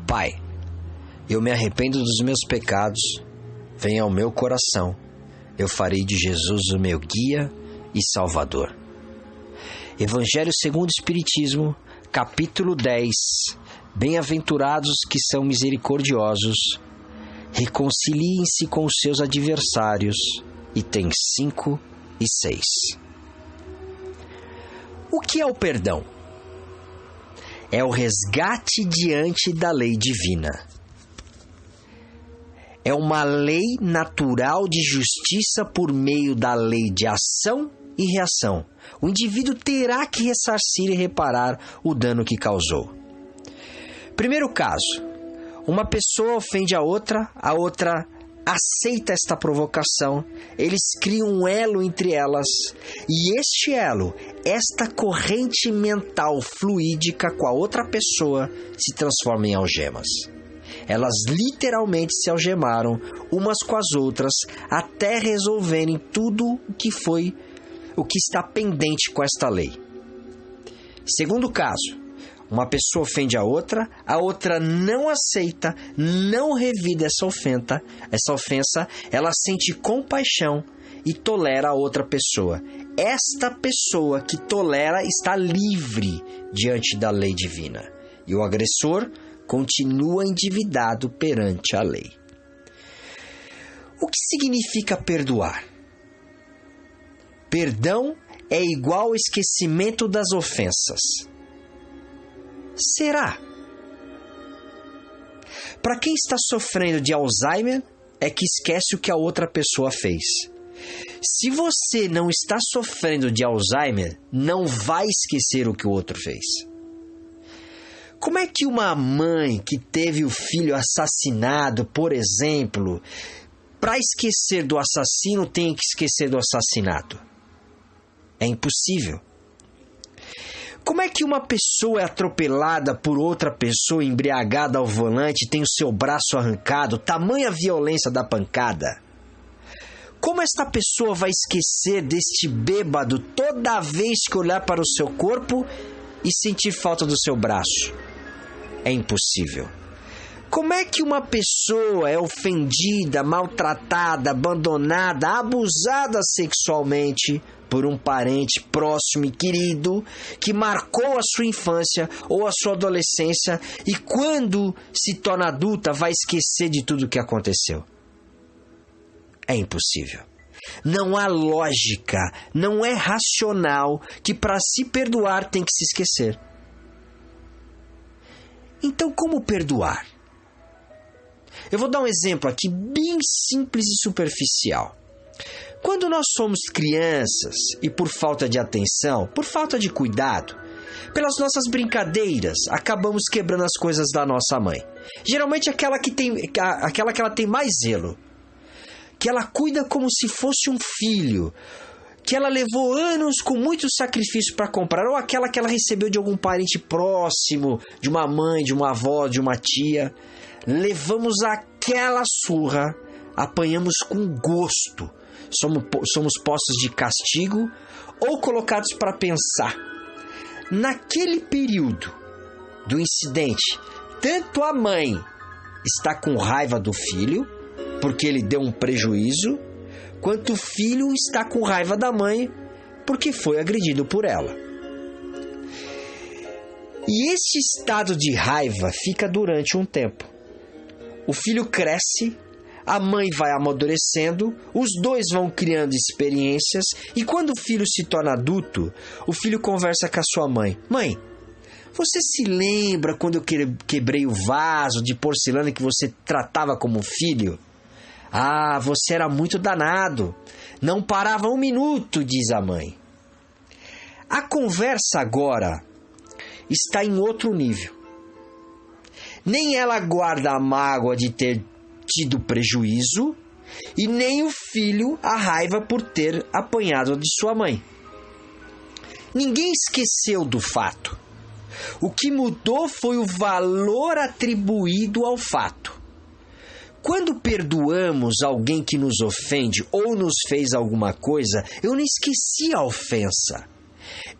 Pai, eu me arrependo dos meus pecados, venha ao meu coração, eu farei de Jesus o meu guia e Salvador. Evangelho segundo o Espiritismo, capítulo 10. Bem-aventurados que são misericordiosos, reconciliem-se com os seus adversários. Itens 5 e 6. O que é o perdão? É o resgate diante da lei divina. É uma lei natural de justiça por meio da lei de ação e reação. O indivíduo terá que ressarcir e reparar o dano que causou. Primeiro caso, uma pessoa ofende a outra aceita esta provocação, eles criam um elo entre elas, e este elo, esta corrente mental fluídica com a outra pessoa, se transforma em algemas. Elas literalmente se algemaram umas com as outras até resolverem tudo o que está pendente com esta lei. Segundo caso, uma pessoa ofende a outra não aceita, não revida essa ofensa, ela sente compaixão e tolera a outra pessoa. Esta pessoa que tolera está livre diante da lei divina. E o agressor continua endividado perante a lei. O que significa perdoar? Perdão é igual ao esquecimento das ofensas. Será? Para quem está sofrendo de Alzheimer, é que esquece o que a outra pessoa fez. Se você não está sofrendo de Alzheimer, não vai esquecer o que o outro fez. Como é que uma mãe que teve o filho assassinado, por exemplo, para esquecer do assassino, tem que esquecer do assassinato? É impossível. Como é que uma pessoa é atropelada por outra pessoa embriagada ao volante, tem o seu braço arrancado, tamanha violência da pancada? Como esta pessoa vai esquecer deste bêbado toda vez que olhar para o seu corpo e sentir falta do seu braço? É impossível. Como é que uma pessoa é ofendida, maltratada, abandonada, abusada sexualmente por um parente próximo e querido que marcou a sua infância ou a sua adolescência e quando se torna adulta vai esquecer de tudo o que aconteceu? É impossível. Não há lógica, não é racional que para se perdoar tem que se esquecer. Então, como perdoar? Eu vou dar um exemplo aqui bem simples e superficial. Quando nós somos crianças e por falta de atenção, por falta de cuidado, pelas nossas brincadeiras, acabamos quebrando as coisas da nossa mãe. Geralmente aquela que ela tem mais zelo, que ela cuida como se fosse um filho, que ela levou anos com muito sacrifício para comprar, ou aquela que ela recebeu de algum parente próximo, de uma mãe, de uma avó, de uma tia. Levamos aquela surra, apanhamos com gosto. Somos postos de castigo ou colocados para pensar. Naquele período do incidente, tanto a mãe está com raiva do filho, porque ele deu um prejuízo, quanto o filho está com raiva da mãe, porque foi agredido por ela. E esse estado de raiva fica durante um tempo. O filho cresce, a mãe vai amadurecendo, os dois vão criando experiências e quando o filho se torna adulto, o filho conversa com a sua mãe. Mãe, você se lembra quando eu quebrei o vaso de porcelana que você tratava como filho? Ah, você era muito danado. Não parava um minuto, diz a mãe. A conversa agora está em outro nível. Nem ela guarda a mágoa de ter tido prejuízo e nem o filho a raiva por ter apanhado de sua mãe. Ninguém esqueceu do fato. O que mudou foi o valor atribuído ao fato. Quando perdoamos alguém que nos ofende ou nos fez alguma coisa, eu não esqueci a ofensa.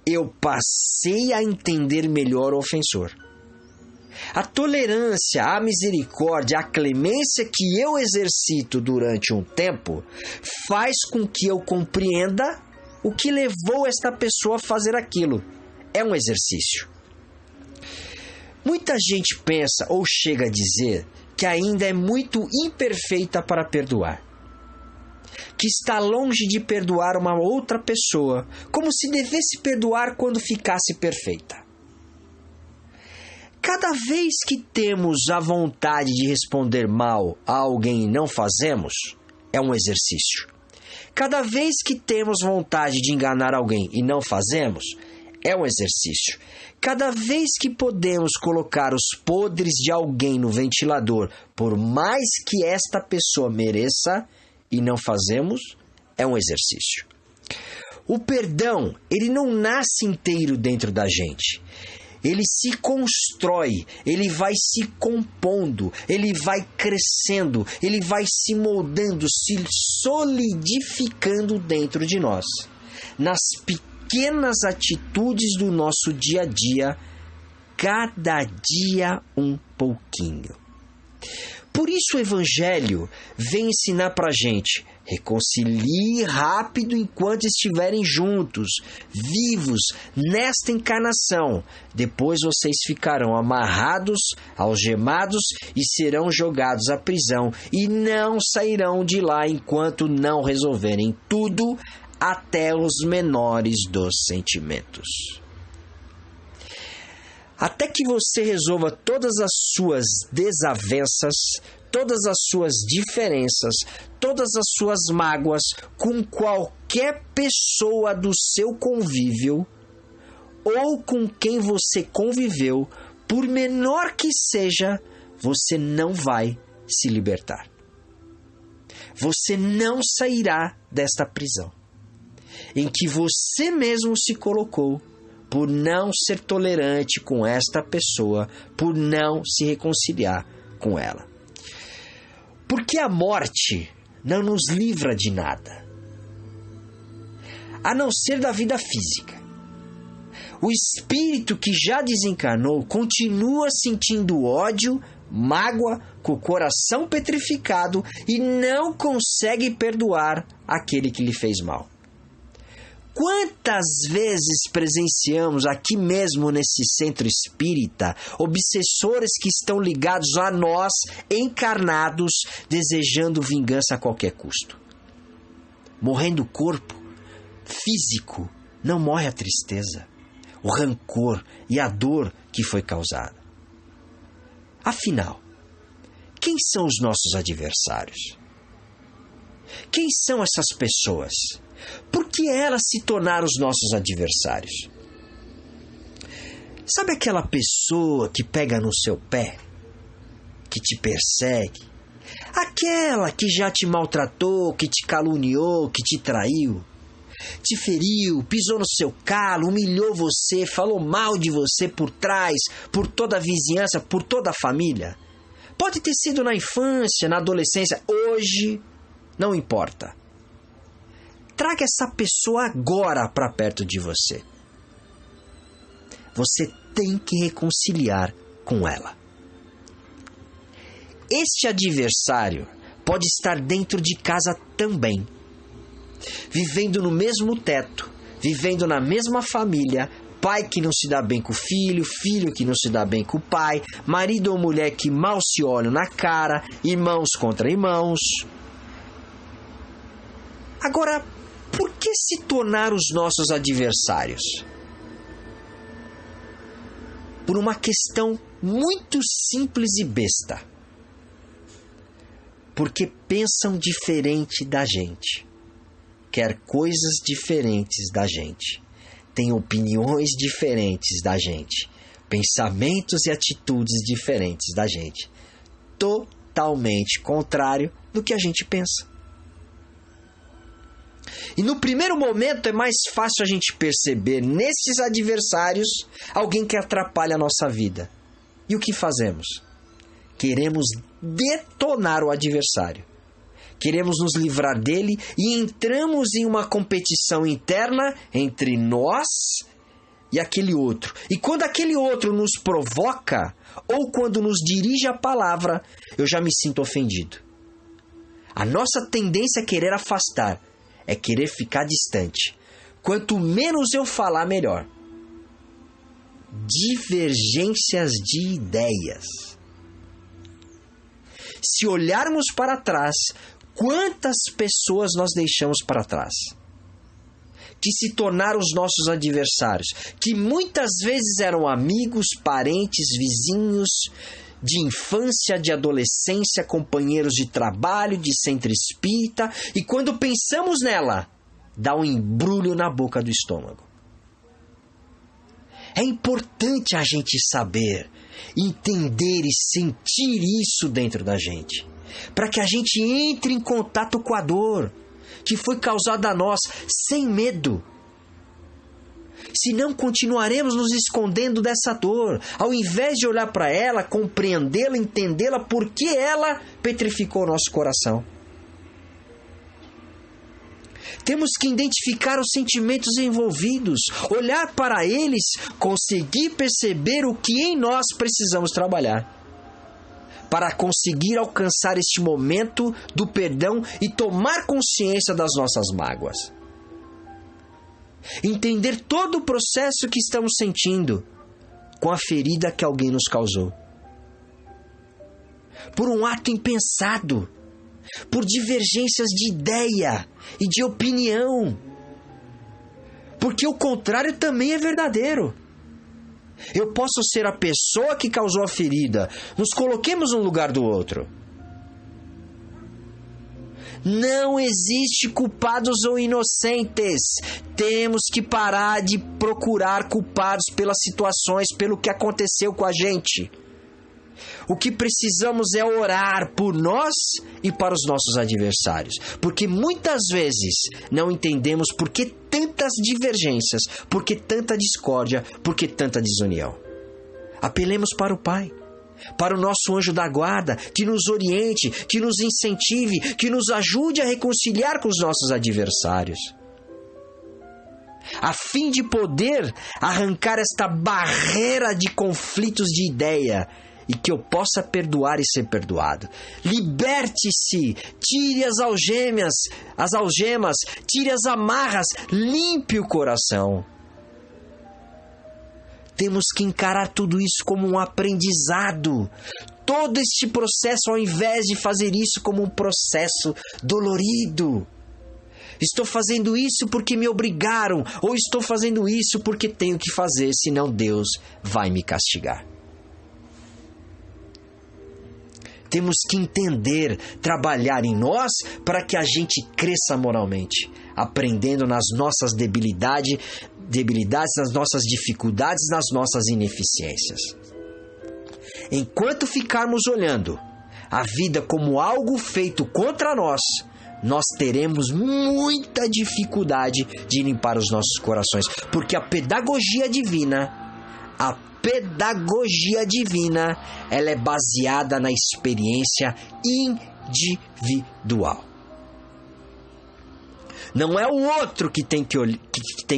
Eu passei a entender melhor o ofensor. A tolerância, a misericórdia, a clemência que eu exercito durante um tempo faz com que eu compreenda o que levou esta pessoa a fazer aquilo. É um exercício. Muita gente pensa ou chega a dizer que ainda é muito imperfeita para perdoar, que está longe de perdoar uma outra pessoa, como se devesse perdoar quando ficasse perfeita. Cada vez que temos a vontade de responder mal a alguém e não fazemos, é um exercício. Cada vez que temos vontade de enganar alguém e não fazemos, é um exercício. Cada vez que podemos colocar os podres de alguém no ventilador, por mais que esta pessoa mereça, e não fazemos, é um exercício. O perdão, ele não nasce inteiro dentro da gente. Ele se constrói, ele vai se compondo, ele vai crescendo, ele vai se moldando, se solidificando dentro de nós. Nas pequenas atitudes do nosso dia a dia, cada dia um pouquinho. Por isso o Evangelho vem ensinar para a gente: reconcilie rápido enquanto estiverem juntos, vivos, nesta encarnação. Depois vocês ficarão amarrados, algemados e serão jogados à prisão e não sairão de lá enquanto não resolverem tudo, até os menores dos sentimentos. Até que você resolva todas as suas desavenças, todas as suas diferenças, todas as suas mágoas com qualquer pessoa do seu convívio ou com quem você conviveu, por menor que seja, você não vai se libertar. Você não sairá desta prisão em que você mesmo se colocou por não ser tolerante com esta pessoa, por não se reconciliar com ela. Porque a morte não nos livra de nada, a não ser da vida física. O espírito que já desencarnou continua sentindo ódio, mágoa, com o coração petrificado e não consegue perdoar aquele que lhe fez mal. Quantas vezes presenciamos aqui mesmo nesse centro espírita obsessores que estão ligados a nós, encarnados, desejando vingança a qualquer custo? Morrendo o corpo físico, não morre a tristeza, o rancor e a dor que foi causada. Afinal, quem são os nossos adversários? Quem são essas pessoas? Por que elas se tornaram os nossos adversários? Sabe aquela pessoa que pega no seu pé, que te persegue? Aquela que já te maltratou, que te caluniou, que te traiu, te feriu, pisou no seu calo, humilhou você, falou mal de você por trás, por toda a vizinhança, por toda a família? Pode ter sido na infância, na adolescência, hoje, não importa. Traga essa pessoa agora para perto de você. Você tem que reconciliar com ela. Este adversário pode estar dentro de casa também, vivendo no mesmo teto, vivendo na mesma família, pai que não se dá bem com o filho, filho que não se dá bem com o pai, marido ou mulher que mal se olham na cara, irmãos contra irmãos. Agora, por que se tornar os nossos adversários? Por uma questão muito simples e besta. Porque pensam diferente da gente. Quer coisas diferentes da gente. Tem opiniões diferentes da gente. Pensamentos e atitudes diferentes da gente. Totalmente contrário do que a gente pensa. E no primeiro momento é mais fácil a gente perceber nesses adversários alguém que atrapalha a nossa vida. E o que fazemos? Queremos detonar o adversário. Queremos nos livrar dele e entramos em uma competição interna entre nós, e aquele outro. E quando aquele outro nos provoca, ou quando nos dirige a palavra, eu já me sinto ofendido. A nossa tendência é querer afastar, é querer ficar distante. Quanto menos eu falar, melhor. Divergências de ideias. Se olharmos para trás, quantas pessoas nós deixamos para trás? Que se tornaram os nossos adversários, que muitas vezes eram amigos, parentes, vizinhos, de infância, de adolescência, companheiros de trabalho, de centro espírita, e quando pensamos nela, dá um embrulho na boca do estômago. É importante a gente saber, entender e sentir isso dentro da gente, para que a gente entre em contato com a dor que foi causada a nós, sem medo. Senão continuaremos nos escondendo dessa dor, ao invés de olhar para ela, compreendê-la, entendê-la, porque ela petrificou o nosso coração. Temos que identificar os sentimentos envolvidos, olhar para eles, conseguir perceber o que em nós precisamos trabalhar, para conseguir alcançar este momento do perdão e tomar consciência das nossas mágoas. Entender todo o processo que estamos sentindo com a ferida que alguém nos causou. Por um ato impensado, por divergências de ideia e de opinião. Porque o contrário também é verdadeiro. Eu posso ser a pessoa que causou a ferida. Nos coloquemos no lugar do outro. Não existe culpados ou inocentes. Temos que parar de procurar culpados pelas situações, pelo que aconteceu com a gente. O que precisamos é orar por nós e para os nossos adversários. Porque muitas vezes não entendemos por que tantas divergências, por que tanta discórdia, por que tanta desunião. Apelemos para o Pai, para o nosso anjo da guarda, que nos oriente, que nos incentive, que nos ajude a reconciliar com os nossos adversários, a fim de poder arrancar esta barreira de conflitos de ideia e que eu possa perdoar e ser perdoado. Liberte-se, tire as algemas, tire as amarras, limpe o coração. Temos que encarar tudo isso como um aprendizado. Todo este processo, ao invés de fazer isso como um processo dolorido. Estou fazendo isso porque me obrigaram, ou estou fazendo isso porque tenho que fazer, senão Deus vai me castigar. Temos que entender, trabalhar em nós para que a gente cresça moralmente, aprendendo nas nossas debilidades, nas nossas dificuldades, nas nossas ineficiências. Enquanto ficarmos olhando a vida como algo feito contra nós, nós teremos muita dificuldade de limpar os nossos corações, porque a pedagogia divina, ela é baseada na experiência individual. Não é o outro que tem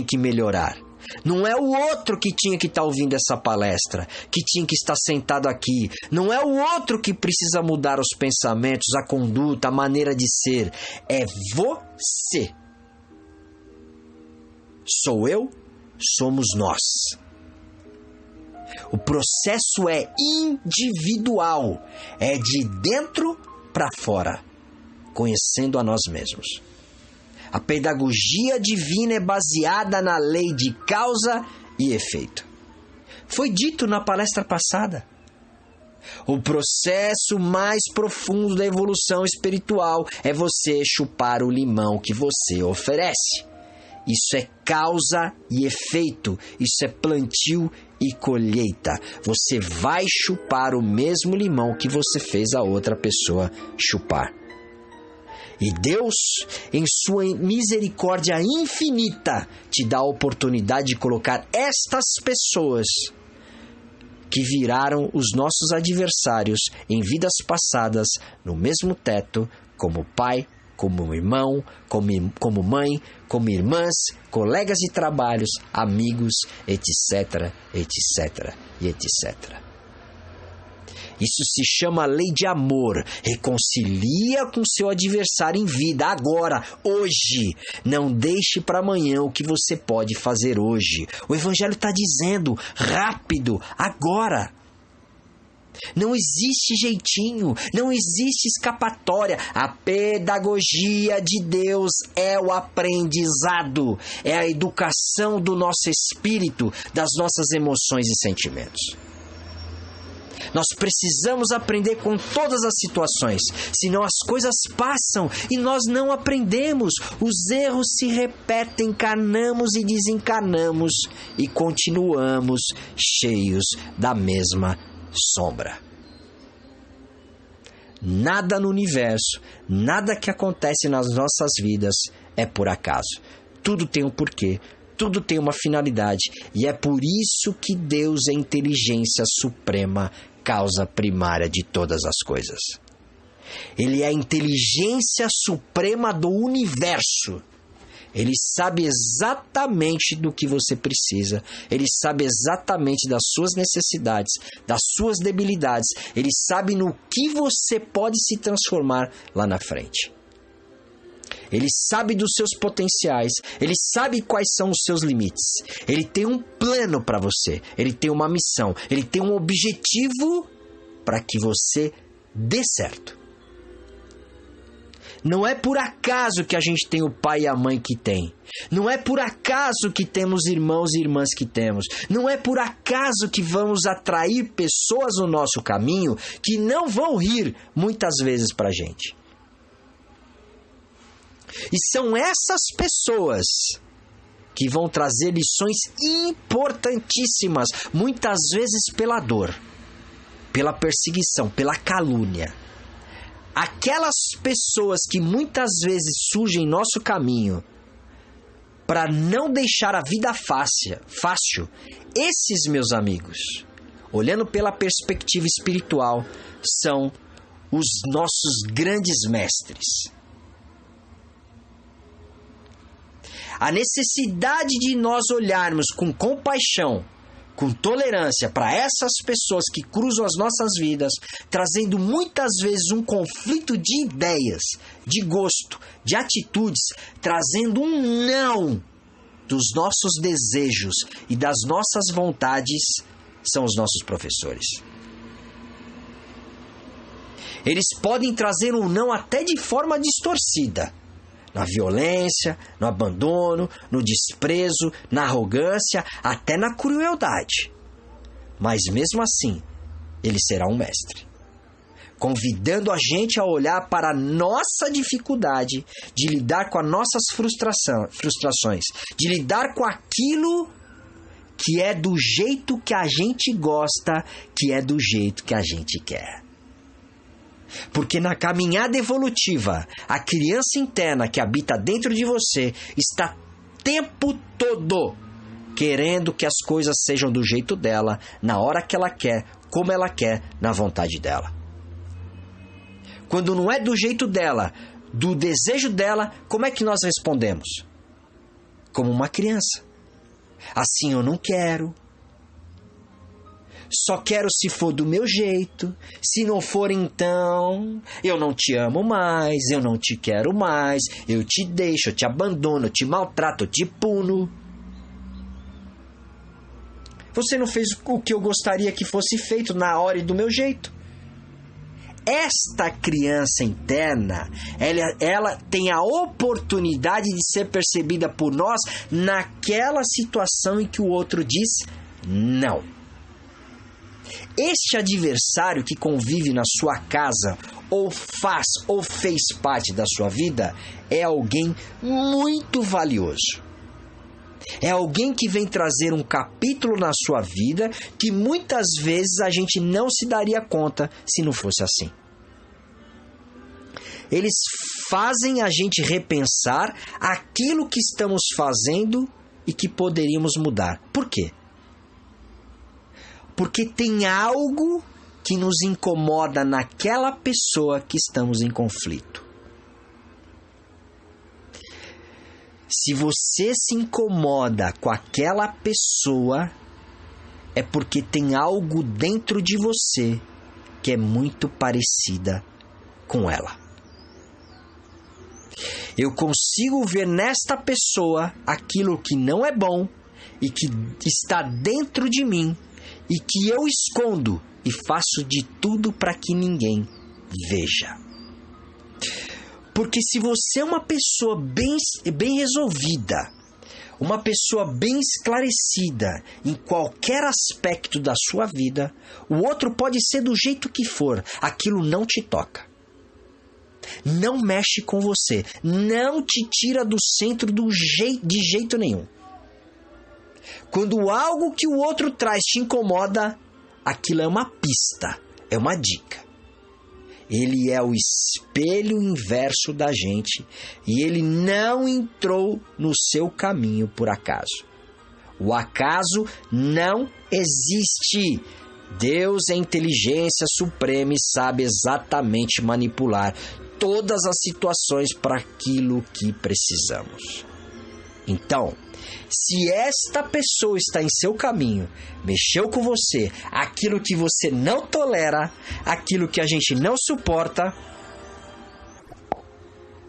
que melhorar. Não é o outro que tinha que estar ouvindo essa palestra, que tinha que estar sentado aqui. Não é o outro que precisa mudar os pensamentos, a conduta, a maneira de ser. É você. Sou eu, somos nós. O processo é individual, é de dentro para fora, conhecendo a nós mesmos. A pedagogia divina é baseada na lei de causa e efeito. Foi dito na palestra passada. O processo mais profundo da evolução espiritual é você chupar o limão que você oferece. Isso é causa e efeito, isso é plantio e colheita. Você vai chupar o mesmo limão que você fez a outra pessoa chupar. E Deus, em sua misericórdia infinita, te dá a oportunidade de colocar estas pessoas que viraram os nossos adversários em vidas passadas no mesmo teto como pai como irmão, como mãe, como irmãs, colegas de trabalhos, amigos, etc, etc e etc. Isso se chama lei de amor. Reconcilia com seu adversário em vida, agora, hoje. Não deixe para amanhã o que você pode fazer hoje. O Evangelho está dizendo, rápido, agora. Não existe jeitinho, não existe escapatória. A pedagogia de Deus é o aprendizado, é a educação do nosso espírito, das nossas emoções e sentimentos. Nós precisamos aprender com todas as situações, senão as coisas passam e nós não aprendemos. Os erros se repetem, encarnamos e desencarnamos e continuamos cheios da mesma sombra. Nada no universo, nada que acontece nas nossas vidas é por acaso. Tudo tem um porquê. Tudo tem uma finalidade e é por isso que Deus é a inteligência suprema, causa primária de todas as coisas. Ele é a inteligência suprema do universo. Ele sabe exatamente do que você precisa. Ele sabe exatamente das suas necessidades, das suas debilidades. Ele sabe no que você pode se transformar lá na frente. Ele sabe dos seus potenciais, ele sabe quais são os seus limites. Ele tem um plano para você, ele tem uma missão, ele tem um objetivo para que você dê certo. Não é por acaso que a gente tem o pai e a mãe que tem. Não é por acaso que temos irmãos e irmãs que temos. Não é por acaso que vamos atrair pessoas no nosso caminho que não vão rir muitas vezes para a gente. E são essas pessoas que vão trazer lições importantíssimas, muitas vezes pela dor, pela perseguição, pela calúnia. Aquelas pessoas que muitas vezes surgem em nosso caminho para não deixar a vida fácil, esses, meus amigos, olhando pela perspectiva espiritual, são os nossos grandes mestres. A necessidade de nós olharmos com compaixão, com tolerância para essas pessoas que cruzam as nossas vidas, trazendo muitas vezes um conflito de ideias, de gosto, de atitudes, trazendo um não dos nossos desejos e das nossas vontades, são os nossos professores. Eles podem trazer um não até de forma distorcida. Na violência, no abandono, no desprezo, na arrogância, até na crueldade. Mas mesmo assim, ele será um mestre, convidando a gente a olhar para a nossa dificuldade de lidar com as nossas frustrações, de lidar com aquilo que é do jeito que a gente gosta, que é do jeito que a gente quer. Porque na caminhada evolutiva, a criança interna que habita dentro de você está o tempo todo querendo que as coisas sejam do jeito dela, na hora que ela quer, como ela quer, na vontade dela. Quando não é do jeito dela, do desejo dela, como é que nós respondemos? Como uma criança. Assim eu não quero. Só quero se for do meu jeito. Se não for, então eu não te amo mais, eu não te quero mais, eu te deixo, eu te abandono, eu te maltrato, eu te puno. Você não fez o que eu gostaria que fosse feito na hora e do meu jeito. Esta criança interna, ela tem a oportunidade de ser percebida por nós naquela situação em que o outro diz não. Este adversário que convive na sua casa, ou faz ou fez parte da sua vida, é alguém muito valioso. É alguém que vem trazer um capítulo na sua vida que muitas vezes a gente não se daria conta se não fosse assim. Eles fazem a gente repensar aquilo que estamos fazendo e que poderíamos mudar. Por quê? Porque tem algo que nos incomoda naquela pessoa que estamos em conflito. Se você se incomoda com aquela pessoa, é porque tem algo dentro de você que é muito parecida com ela. Eu consigo ver nesta pessoa aquilo que não é bom e que está dentro de mim e que eu escondo e faço de tudo para que ninguém veja. Porque se você é uma pessoa bem resolvida, uma pessoa bem esclarecida em qualquer aspecto da sua vida, o outro pode ser do jeito que for, aquilo não te toca. Não mexe com você, não te tira do centro de jeito nenhum. Quando algo que o outro traz te incomoda, aquilo é uma pista, é uma dica. Ele é o espelho inverso da gente e ele não entrou no seu caminho por acaso. O acaso não existe. Deus é inteligência suprema e sabe exatamente manipular todas as situações para aquilo que precisamos. Então, se esta pessoa está em seu caminho, mexeu com você, aquilo que você não tolera, aquilo que a gente não suporta,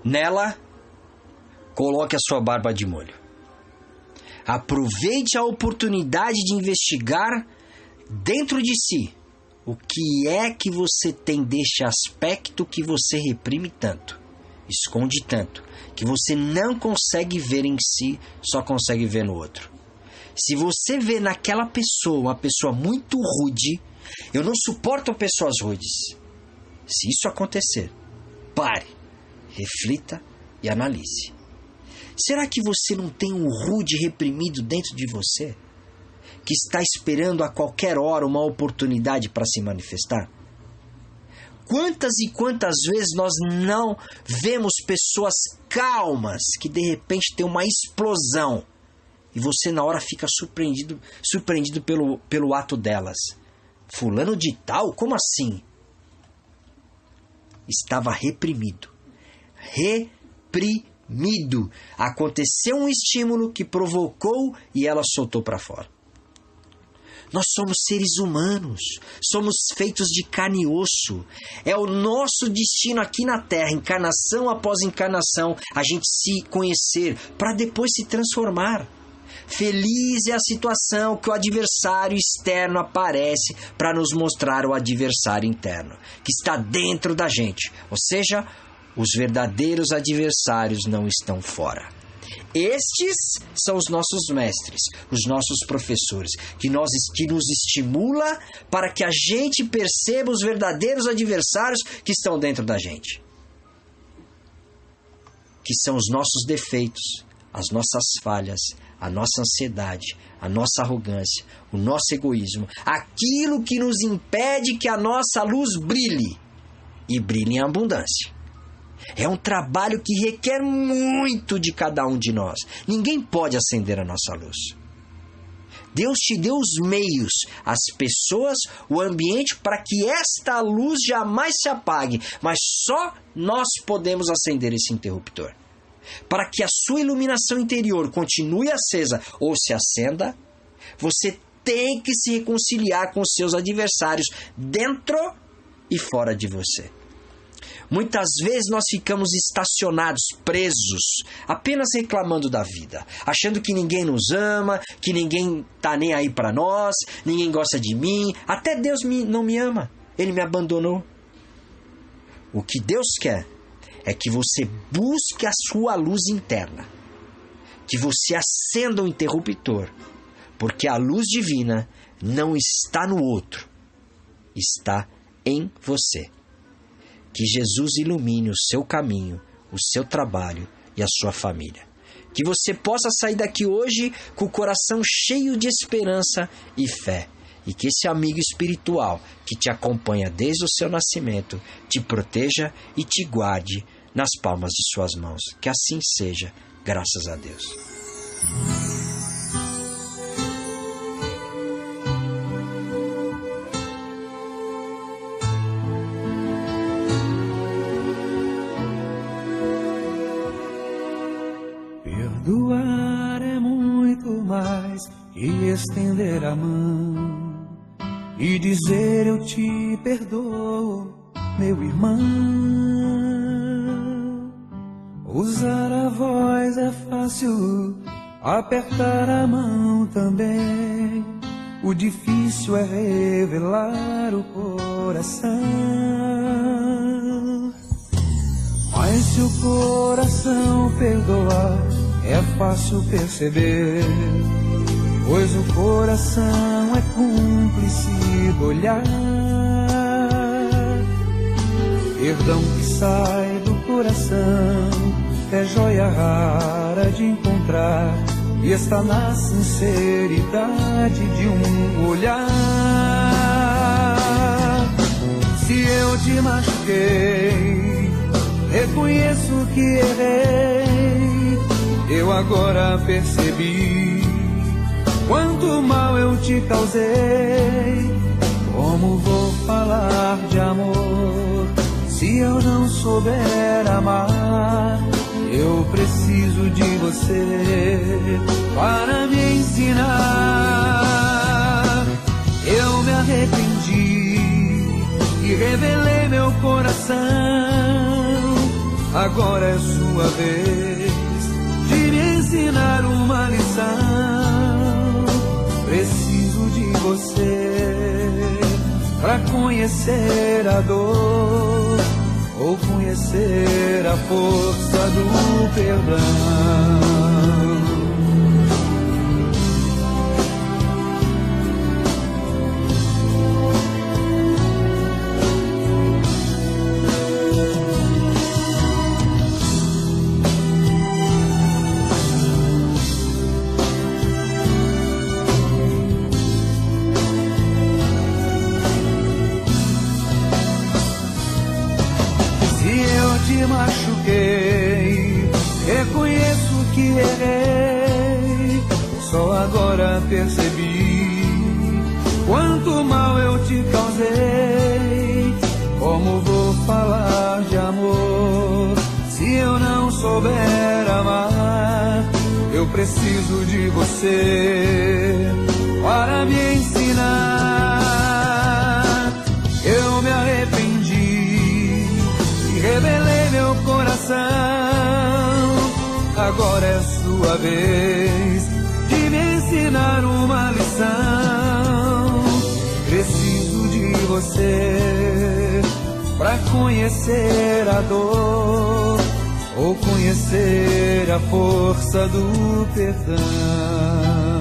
nela, coloque a sua barba de molho. Aproveite a oportunidade de investigar dentro de si o que é que você tem deste aspecto que você reprime tanto, esconde tanto, que você não consegue ver em si, só consegue ver no outro. Se você vê naquela pessoa uma pessoa muito rude, eu não suporto pessoas rudes. Se isso acontecer, pare, reflita e analise. Será que você não tem um rude reprimido dentro de você? Que está esperando a qualquer hora uma oportunidade para se manifestar? Quantas e quantas vezes nós não vemos pessoas calmas que de repente tem uma explosão e você na hora fica surpreendido pelo ato delas. Fulano de tal? Como assim? Estava reprimido. Reprimido. Aconteceu um estímulo que provocou e ela soltou para fora. Nós somos seres humanos, somos feitos de carne e osso. É o nosso destino aqui na Terra, encarnação após encarnação, a gente se conhecer para depois se transformar. Feliz é a situação que o adversário externo aparece para nos mostrar o adversário interno, que está dentro da gente. Ou seja, os verdadeiros adversários não estão fora. Estes são os nossos mestres, os nossos professores, que nos estimula para que a gente perceba os verdadeiros adversários que estão dentro da gente. Que são os nossos defeitos, as nossas falhas, a nossa ansiedade, a nossa arrogância, o nosso egoísmo, aquilo que nos impede que a nossa luz brilhe, e brilhe em abundância. É um trabalho que requer muito de cada um de nós. Ninguém pode acender a nossa luz. Deus te deu os meios, as pessoas, o ambiente para que esta luz jamais se apague, mas só nós podemos acender esse interruptor. Para que a sua iluminação interior continue acesa ou se acenda, você tem que se reconciliar com os seus adversários dentro e fora de você. Muitas vezes nós ficamos estacionados, presos, apenas reclamando da vida, achando que ninguém nos ama, que ninguém está nem aí para nós, ninguém gosta de mim, até Deus não me ama, Ele me abandonou. O que Deus quer é que você busque a sua luz interna, que você acenda o interruptor, porque a luz divina não está no outro, está em você. Que Jesus ilumine o seu caminho, o seu trabalho e a sua família. Que você possa sair daqui hoje com o coração cheio de esperança e fé. E que esse amigo espiritual que te acompanha desde o seu nascimento te proteja e te guarde nas palmas de suas mãos. Que assim seja, graças a Deus. Perdoa estender a mão e dizer eu te perdoo, meu irmão. Usar a voz é fácil, apertar a mão também. O difícil é revelar o coração. Mas se o coração perdoar, é fácil perceber, pois o coração é cúmplice do olhar. Perdão que sai do coração é joia rara de encontrar, e está na sinceridade de um olhar. Se eu te machuquei, reconheço que errei. Eu agora percebi quanto mal eu te causei. Como vou falar de amor se eu não souber amar? Eu preciso de você para me ensinar. Eu me arrependi e revelei meu coração. Agora é sua vez de me ensinar uma lição. Preciso de você para conhecer a dor, ou conhecer a força do perdão. Machuquei, reconheço que errei. Só agora percebi quanto mal eu te causei. Como vou falar de amor se eu não souber amar? Eu preciso de você para me ensinar. Eu me arrependi, revelei meu coração. Agora é sua vez de me ensinar uma lição. Preciso de você para conhecer a dor, ou conhecer a força do perdão.